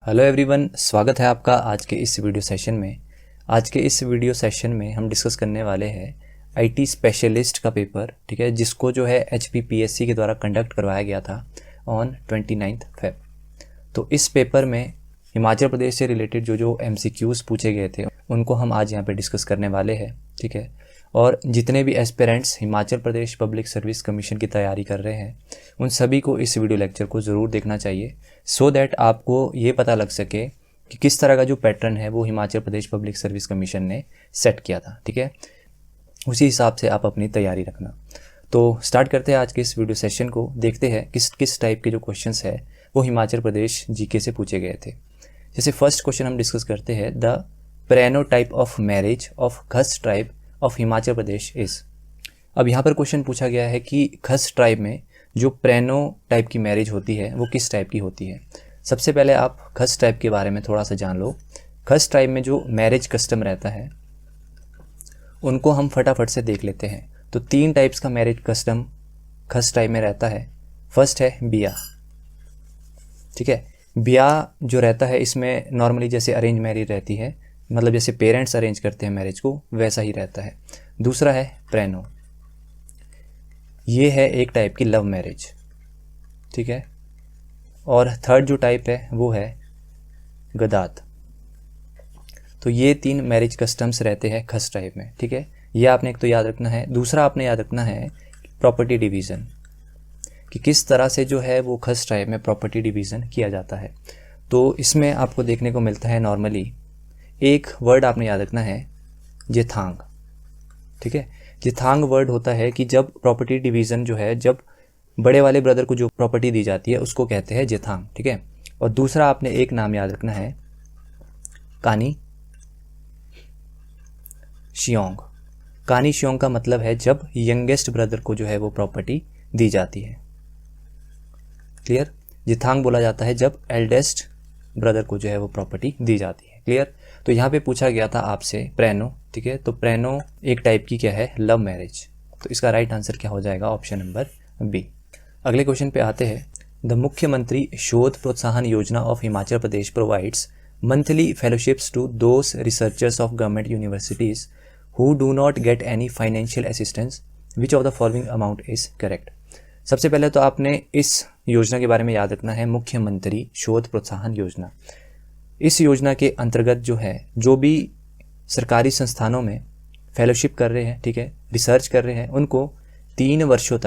Hello everyone, स्वागत है आपका आज के इस वीडियो सेशन में। आज के इस वीडियो सेशन में हम डिस्कस करने वाले हैं आईटी स्पेशलिस्ट का पेपर, ठीक है, जिसको जो है HPPSC के द्वारा कंडक्ट करवाया गया था ऑन 29 फेब। तो इस पेपर में हिमाचल प्रदेश से रिलेटेड जो MCQs पूछे गए थे उनको हम आज यहाँ पे डिस्कस करने वाले हैं, ठीक है। और जितने भी aspirants Himachal Pradesh public service commission की तैयारी कर रहे हैं उन सभी को इस वीडियो लेक्चर को ज़रूर देखना चाहिए, सो दैट आपको ये पता लग सके कि किस तरह का जो पैटर्न है वो Himachal Pradesh public service commission ने सेट किया था, ठीक है। उसी हिसाब से आप अपनी तैयारी रखना। तो स्टार्ट करते हैं आज के इस वीडियो सेशन को। देखते हैं किस टाइप के जो क्वेश्चंस है वो हिमाचल प्रदेश जीके से पूछे गए थे। जैसे फर्स्ट क्वेश्चन हम डिस्कस करते हैं, the prevalent type of marriage of Khas tribe of Himachal Pradesh is. अब यहाँ पर क्वेश्चन पूछा गया है कि खस ट्राइब में जो प्रेनो टाइप की मैरिज होती है वो किस टाइप की होती है। सबसे पहले आप खस ट्राइब के बारे में थोड़ा सा जान लो। खस ट्राइब में जो मैरिज कस्टम रहता है उनको हम फटाफट से देख लेते हैं। तो 3 टाइप्स का मैरिज कस्टम खस ट्राइब में रहता है। फर्स्ट है बिया, ठीक है। ब्याह जो रहता है इसमें नॉर्मली जैसे अरेंज मैरिज रहती है, मतलब जैसे पेरेंट्स अरेंज करते हैं मैरिज को, वैसा ही रहता है। दूसरा है प्रेनो, ये है एक टाइप की लव मैरिज, ठीक है। और थर्ड जो टाइप है वो है गदात। तो ये 3 मैरिज कस्टम्स रहते हैं खस टाइप में, ठीक है। ये आपने एक तो याद रखना है। दूसरा आपने याद रखना है प्रॉपर्टी डिवीज़न, कि किस तरह से जो है वो खस ट्राइब में प्रॉपर्टी डिवीज़न किया जाता है। तो इसमें आपको देखने को मिलता है नॉर्मली एक वर्ड आपने याद रखना है जेथांग, ठीक है। जेथांग वर्ड होता है कि जब प्रॉपर्टी डिवीज़न जो है, जब बड़े वाले ब्रदर को जो प्रॉपर्टी दी जाती है उसको कहते हैं जेथांग, ठीक है। और दूसरा आपने एक नाम याद रखना है कानी शियोंग। कानी शियोंग का मतलब है जब यंगेस्ट ब्रदर को जो है वो प्रॉपर्टी दी जाती है, क्लियर। जिथांग बोला जाता है जब एल्डेस्ट ब्रदर को जो है वो प्रॉपर्टी दी जाती है, क्लियर। तो यहाँ पे पूछा गया था आपसे प्रेनो, ठीक है। तो प्रेनो एक टाइप की क्या है, लव मैरिज। तो इसका राइट आंसर क्या हो जाएगा, ऑप्शन नंबर बी। अगले क्वेश्चन पे आते हैं। The Mukhyamantri Shodh Protsahan Yojana of Himachal Pradesh provides monthly fellowships to those researchers of government universities who do not get any financial assistance, which of the following amount is correct. सबसे पहले तो आपने इस योजना के बारे में याद रखना है, मुख्यमंत्री शोध प्रोत्साहन योजना। इस योजना के अंतर्गत जो है, जो भी सरकारी संस्थानों में फेलोशिप कर रहे हैं, ठीक है, रिसर्च कर रहे हैं, उनको 3 वर्षों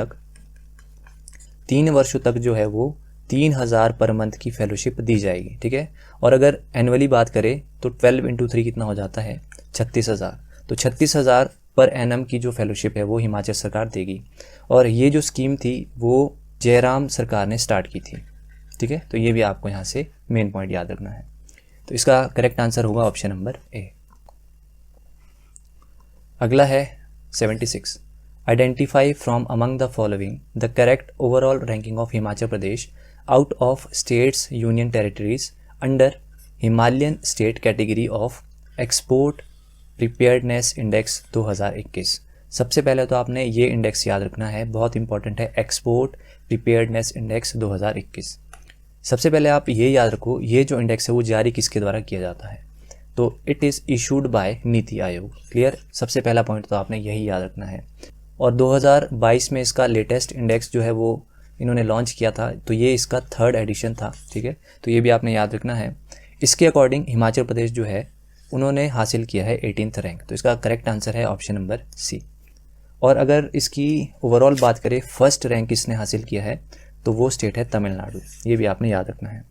तक जो है वो 3000 पर मंथ की फेलोशिप दी जाएगी, ठीक है। और अगर एनुअली बात करें तो 12 × 3 कितना हो जाता है, 36,000। तो 36,000 पर एनम की जो फेलोशिप है वो हिमाचल सरकार देगी। और ये जो स्कीम थी वो जयराम सरकार ने स्टार्ट की थी, ठीक है। तो ये भी आपको यहाँ से मेन पॉइंट याद रखना है। तो इसका करेक्ट आंसर होगा ऑप्शन नंबर ए। अगला है 76। Identify from among the following the correct overall ranking of Himachal Pradesh out of states union territories under Himalayan state category of export preparedness index 2021। सबसे पहले तो आपने ये इंडेक्स याद रखना है, बहुत इंपॉर्टेंट है, एक्सपोर्ट प्रिपेयर्डनेस इंडेक्स 2021। सबसे पहले आप ये याद रखो, ये जो इंडेक्स है वो जारी किसके द्वारा किया जाता है, तो it is issued by NITI Aayog, clear. सबसे पहला पॉइंट तो आपने यही याद रखना है। और 2022 में इसका लेटेस्ट इंडेक्स जो है वो इन्होंने लॉन्च किया था, तो ये इसका 3rd एडिशन था, ठीक है। तो ये भी आपने याद रखना है। इसके अकॉर्डिंग हिमाचल प्रदेश जो है उन्होंने हासिल किया है 18th रैंक। तो इसका करेक्ट आंसर है ऑप्शन नंबर सी। और अगर इसकी ओवरऑल बात करें, फर्स्ट रैंक किसने हासिल किया है, तो वो स्टेट है तमिलनाडु। ये भी आपने याद रखना है।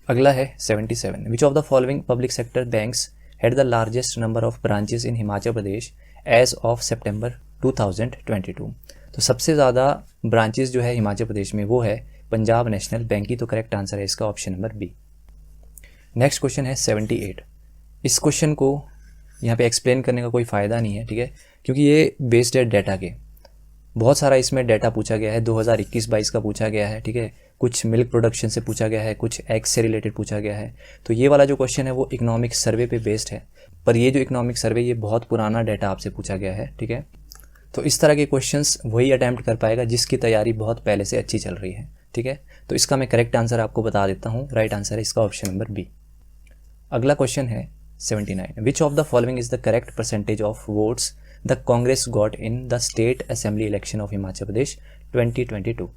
अगला है 77। Which of the following public sector banks had the largest number of branches in Himachal Pradesh as of September 2022। तो सबसे ज़्यादा ब्रांचेस जो है हिमाचल प्रदेश में वो है पंजाब नेशनल बैंक की। तो करेक्ट आंसर है इसका option number B. Next question है 78। इस क्वेश्चन को यहाँ पे एक्सप्लेन करने का कोई फ़ायदा नहीं है, ठीक है, क्योंकि ये बेस्ड है डाटा के। बहुत सारा इसमें डाटा पूछा गया है, 2021-22 का पूछा गया है, ठीक है। कुछ मिल्क प्रोडक्शन से पूछा गया है, कुछ एग से रिलेटेड पूछा गया है। तो ये वाला जो क्वेश्चन है वो इकोनॉमिक सर्वे पे बेस्ड है, पर ये जो इकोनॉमिक सर्वे ये बहुत पुराना डाटा आपसे पूछा गया है, ठीक है। तो इस तरह के क्वेश्चंस वही अटैम्प्ट कर पाएगा जिसकी तैयारी बहुत पहले से अच्छी चल रही है, ठीक है। तो इसका मैं करेक्ट आंसर आपको बता देता हूँ। राइट आंसर है इसका ऑप्शन नंबर बी। अगला क्वेश्चन है 79, which of the following is the correct percentage of votes the Congress got in the state assembly election of Himachal Pradesh 2022।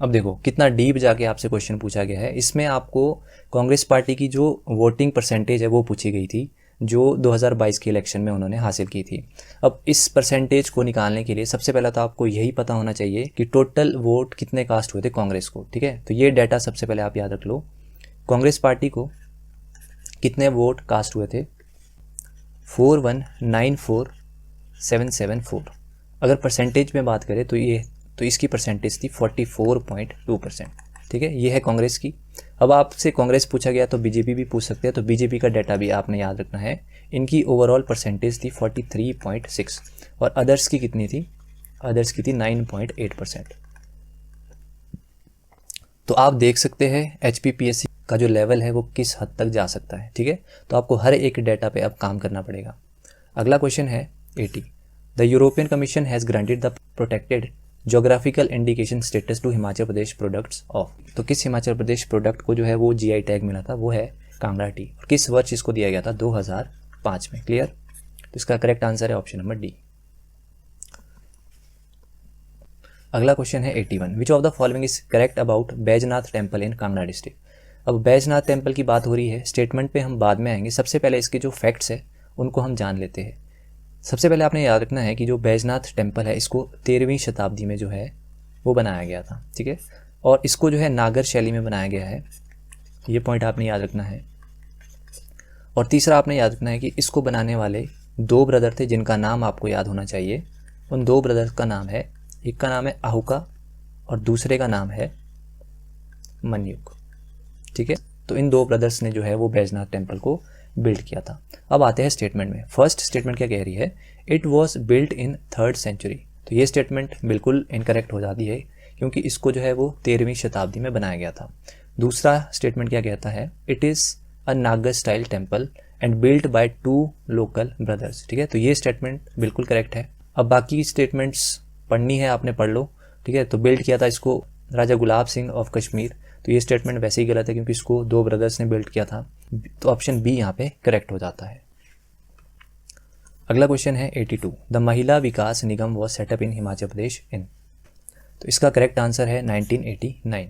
अब देखो कितना डीप जाके आपसे क्वेश्चन पूछा गया है। इसमें आपको कांग्रेस पार्टी की जो वोटिंग परसेंटेज है वो पूछी गई थी, जो 2022 के इलेक्शन में उन्होंने हासिल की थी। अब इस परसेंटेज को निकालने के लिए सबसे पहले तो आपको यही पता होना चाहिए कि टोटल वोट कितने कास्ट हुए थे कांग्रेस को, ठीक है। तो ये डाटा सबसे पहले आप याद रख लो। कांग्रेस पार्टी को कितने वोट कास्ट हुए थे? 4194,774। अगर परसेंटेज में बात करें तो इसकी परसेंटेज थी 44.2%, ठीक है। ये है कांग्रेस की। अब आपसे कांग्रेस पूछा गया तो बीजेपी भी पूछ सकते हैं, तो बीजेपी का डाटा भी आपने याद रखना है। इनकी ओवरऑल परसेंटेज थी 43.6 और अदर्स की कितनी थी? अदर्स की थी 9.8%। तो आप देख सकते हैं HPPSC का जो लेवल है वो किस हद तक जा सकता है, ठीक है। तो आपको हर एक डाटा पे अब काम करना पड़ेगा। अगला क्वेश्चन है 80, the European Commission has granted the protected geographical indication status to Himachal Pradesh products of. तो किस हिमाचल प्रदेश प्रोडक्ट को जो है वो GI टैग मिला था? वो है कांगड़ा टी। और किस वर्ष इसको दिया गया था? 2005 में। क्लियर। तो इसका करेक्ट आंसर है ऑप्शन नंबर डी। अगला क्वेश्चन है 81, विच of the following is correct about Baijnath temple in Kangra district. अब बैजनाथ टेम्पल की बात हो रही है, स्टेटमेंट पे हम बाद में आएंगे। सबसे पहले इसके जो फैक्ट्स है उनको हम जान लेते हैं। सबसे पहले आपने याद रखना है कि जो बैजनाथ टेम्पल है इसको 13वीं शताब्दी में जो है वो बनाया गया था, ठीक है। और इसको जो है नागर शैली में बनाया गया है, ये पॉइंट आपने याद रखना है। और तीसरा आपने याद रखना है कि इसको बनाने वाले 2 ब्रदर थे जिनका नाम आपको याद होना चाहिए। उन 2 ब्रदर्स का नाम है, एक का नाम है आहुका और दूसरे का नाम है मन्युक, ठीक है। तो इन 2 ब्रदर्स ने जो है वो बैजनाथ टेम्पल को बिल्ड किया था। अब आते हैं स्टेटमेंट में। फर्स्ट स्टेटमेंट क्या कह रही है? It was built in 3rd century. तो ये स्टेटमेंट बिल्कुल इनकरेक्ट हो जाती है क्योंकि इसको जो है वो 13वीं शताब्दी में बनाया गया था। दूसरा स्टेटमेंट क्या कहता है? इट इज़ अ नागर style temple and built by 2 local brothers, ठीक है। तो ये स्टेटमेंट बिल्कुल करेक्ट है। अब बाकी स्टेटमेंट्स पढ़नी है, आपने पढ़ लो, ठीक है। तो बिल्ड किया था इसको राजा गुलाब सिंह ऑफ कश्मीर। तो ये स्टेटमेंट वैसे ही गलत है क्योंकि इसको 2 ब्रदर्स ने बिल्ड किया था। तो ऑप्शन बी यहाँ पे करेक्ट हो जाता है। अगला क्वेश्चन है 82, द महिला विकास निगम वॉज सेटअप इन हिमाचल प्रदेश इन। तो इसका करेक्ट आंसर है 1989।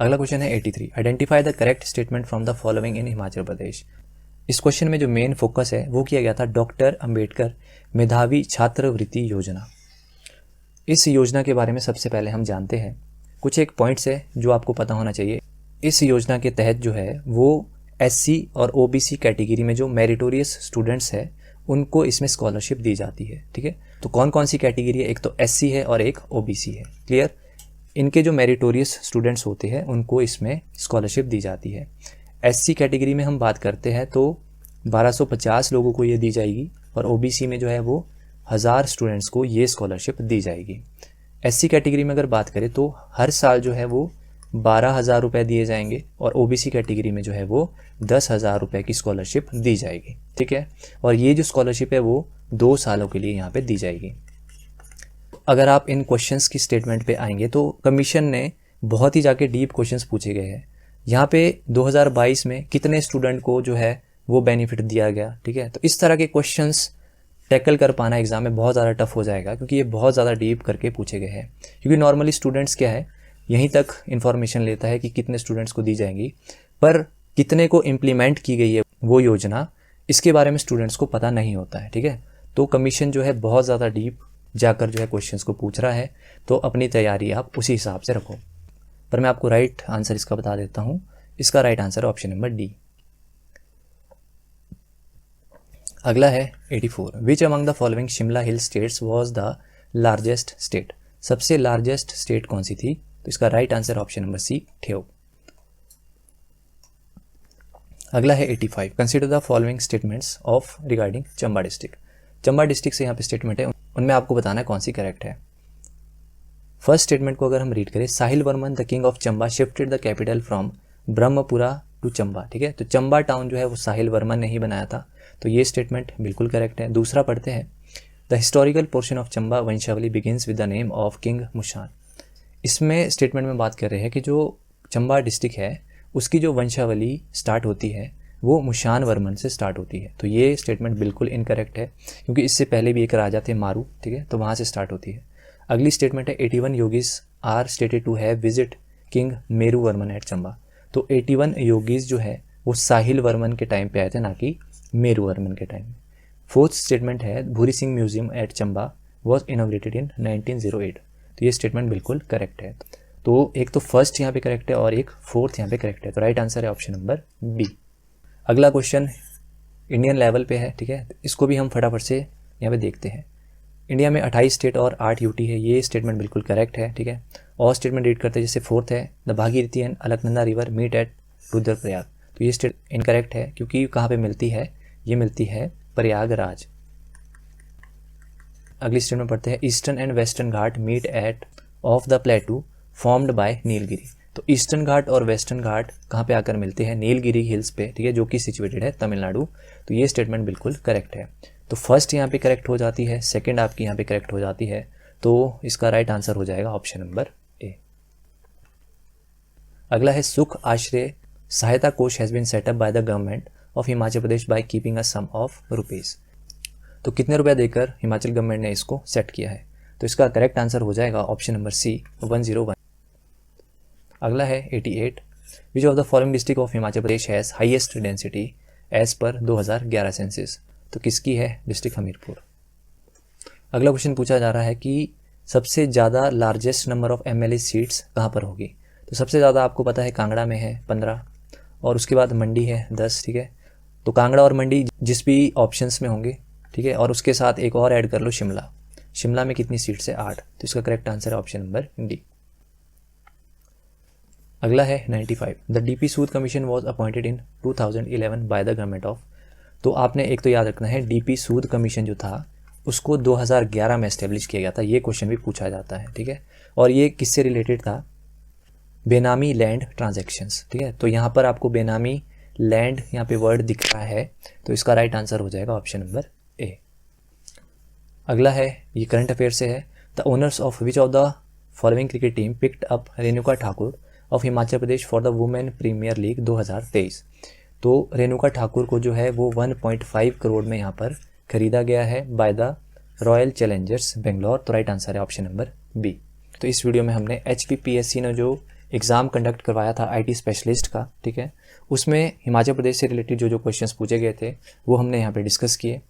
अगला क्वेश्चन है 83, identify the correct statement from the following in Himachal Pradesh. इस क्वेश्चन में जो मेन फोकस है वो किया गया था डॉक्टर अंबेडकर मेधावी छात्रवृत्ति योजना। इस योजना के बारे में सबसे पहले हम जानते हैं। कुछ एक पॉइंट्स है जो आपको पता होना चाहिए। इस योजना के तहत जो है वो SC और OBC कैटेगरी में जो मेरिटोरियस स्टूडेंट्स है उनको इसमें स्कॉलरशिप दी जाती है, ठीक है। तो कौन कौन सी कैटेगरी है? एक तो SC है और एक OBC है। क्लियर। इनके जो मेरिटोरियस स्टूडेंट्स होते हैं उनको इसमें स्कॉलरशिप दी जाती है। SC कैटेगरी में हम बात करते हैं तो 1250 लोगों को ये दी जाएगी और OBC में जो है वो 1000 स्टूडेंट्स को ये स्कॉलरशिप दी जाएगी। SC कैटेगरी में अगर बात करें तो हर साल जो है वो 12,000 रुपये दिए जाएंगे और OBC कैटेगरी में जो है वो 10,000 रुपये की स्कॉलरशिप दी जाएगी, ठीक है। और ये जो स्कॉलरशिप है वो 2 सालों के लिए यहाँ पे दी जाएगी। अगर आप इन क्वेश्चंस की स्टेटमेंट पे आएंगे तो कमीशन ने बहुत ही जाके डीप क्वेश्चंस पूछे गए हैं। यहाँ पे 2022 में कितने स्टूडेंट को जो है वो बेनिफिट दिया गया, ठीक है। तो इस तरह के क्वेश्चंस टैकल कर पाना एग्जाम में बहुत ज़्यादा टफ हो जाएगा क्योंकि ये बहुत ज़्यादा डीप करके पूछे गए हैं। क्योंकि नॉर्मली स्टूडेंट्स क्या है, यहीं तक इन्फॉर्मेशन लेता है कि कितने स्टूडेंट्स को दी जाएंगी, पर कितने को इम्प्लीमेंट की गई है वो योजना, इसके बारे में स्टूडेंट्स को पता नहीं होता है, ठीक है। तो कमीशन जो है बहुत ज़्यादा डीप जाकर जो है क्वेश्चंस को पूछ रहा है, तो अपनी तैयारी आप उसी हिसाब से रखो। पर मैं आपको राइट आंसर इसका बता देता हूँ। इसका राइट आंसर है ऑप्शन नंबर डी। अगला है 84, which among the following Shimla hill states was the largest state. सबसे लार्जेस्ट स्टेट कौन सी थी? तो इसका right answer option number C, Theog. अगला है 85, consider the following statements of regarding Chamba district. Chamba district से यहाँ पे स्टेटमेंट है, उनमें आपको बताना है कौन सी करेक्ट है। फर्स्ट स्टेटमेंट को अगर हम रीड करें, Sahil Varman the king of Chamba shifted the capital from Brahmapura to Chamba, ठीक है। तो चंबा टाउन जो है वो साहिल वर्मन ने ही बनाया था, तो ये स्टेटमेंट बिल्कुल करेक्ट है। दूसरा पढ़ते हैं, the historical portion of Chamba Vanshavali begins with the name of king Mushan. इसमें स्टेटमेंट में बात कर रहे हैं कि जो चंबा डिस्ट्रिक्ट है उसकी जो वंशावली स्टार्ट होती है वो मुशान वर्मन से स्टार्ट होती है। तो ये स्टेटमेंट बिल्कुल इनकरेक्ट है, क्योंकि इससे पहले भी एक राजा थे मारू, ठीक है, तो वहाँ से स्टार्ट होती है। अगली स्टेटमेंट है 81 yogis are stated to have visit king Meru Varman eight Chamba. तो 81 योगीज जो है वो साहिल वर्मन के टाइम पे आए थे, ना कि मेरू वर्मन के टाइम में। फोर्थ स्टेटमेंट है Bhuri Singh museum at Chamba was inaugurated in 1908। तो ये स्टेटमेंट बिल्कुल करेक्ट है। तो एक तो फर्स्ट यहाँ पे करेक्ट है और एक फोर्थ यहाँ पे करेक्ट है। तो राइट आंसर है ऑप्शन नंबर बी। अगला क्वेश्चन इंडियन लेवल पे है, ठीक है, इसको भी हम फटाफट से यहाँ पे देखते हैं। इंडिया में 28 स्टेट और 8 यूटी है, ये स्टेटमेंट बिल्कुल करेक्ट है, ठीक है। और स्टेटमेंट रीड करते हैं, जैसे फोर्थ है the Bhagirathi and Alaknanda river meet at Rudraprayag. तो ये स्टेट इनकरेक्ट है, क्योंकि कहाँ पे मिलती है, ये मिलती है प्रयागराज। अगली स्टेटमेंट पढ़ते हैं eastern and western ghat meet at of the plateau formed by Nilgiri. तो ईस्टर्न घाट और वेस्टर्न घाट कहाँ पे आकर मिलते हैं, नीलगिरी हिल्स पे, ठीक है, जो कि सिचुएटेड है तमिलनाडु। तो ये स्टेटमेंट बिल्कुल करेक्ट है। तो फर्स्ट यहाँ पे करेक्ट हो जाती है, सेकंड आपकी यहाँ पे करेक्ट हो जाती है। तो इसका राइट आंसर हो जाएगा ऑप्शन नंबर ए। अगला है सुख Ashray Sahayata Kosh has been setup by the government of Himachal Pradesh by keeping a sum of rupees. तो कितने रुपया देकर हिमाचल गवर्नमेंट ने इसको सेट किया है। तो इसका करेक्ट आंसर हो जाएगा ऑप्शन नंबर सी 101। अगला है 88 which of the following district of Himachal Pradesh has highest density as per 2011 census. तो किसकी है, डिस्ट्रिक्ट हमीरपुर। अगला क्वेश्चन पूछा जा रहा है कि सबसे ज़्यादा largest number of MLA seats कहाँ पर होगी। तो सबसे ज़्यादा आपको पता है कांगड़ा में है 15, और उसके बाद मंडी है 10, ठीक है। तो कांगड़ा और मंडी जिस भी ऑप्शंस में होंगे, ठीक है, और उसके साथ एक और ऐड कर लो शिमला। शिमला में कितनी सीट्स है, 8। तो इसका करेक्ट आंसर है ऑप्शन नंबर डी। अगला है 95 the DP Sood commission was appointed in 2011 bye the government of. तो आपने एक तो याद रखना है डीपी सूद कमीशन जो था उसको 2011 में एस्टेब्लिश किया गया था। ये क्वेश्चन भी पूछा जाता है, ठीक है। और ये किससे रिलेटेड था, बेनामी लैंड ट्रांजैक्शंस, ठीक है। तो यहाँ पर आपको बेनामी लैंड यहाँ पे वर्ड दिख रहा है, तो इसका राइट आंसर हो जाएगा ऑप्शन नंबर ए। अगला है ये करंट अफेयर से है the owners of which of the following cricket team picked up Renuka Thakur of Himachal Pradesh for the women premiere league 2023। तो रेणुका ठाकुर को जो है वो 1.5 करोड़ में यहाँ पर खरीदा गया है by the royal Challengers Bangalore. तो राइट आंसर है ऑप्शन नंबर बी। तो इस वीडियो में हमने HPPSC ने जो एग्ज़ाम कंडक्ट करवाया था IT स्पेशलिस्ट का, ठीक है, उसमें हिमाचल प्रदेश से रिलेटेड जो क्वेश्चंस पूछे गए थे वो हमने यहाँ पे डिस्कस किए।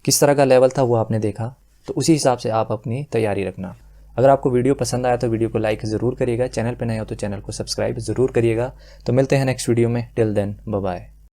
किस तरह का लेवल था वो आपने देखा, तो उसी हिसाब से आप अपनी तैयारी रखना। अगर आपको वीडियो पसंद आया तो वीडियो को लाइक ज़रूर करिएगा, चैनल पर नए हो तो चैनल को सब्सक्राइब ज़रूर करिएगा। तो मिलते हैं नेक्स्ट वीडियो में, टिल देन बाय बाय।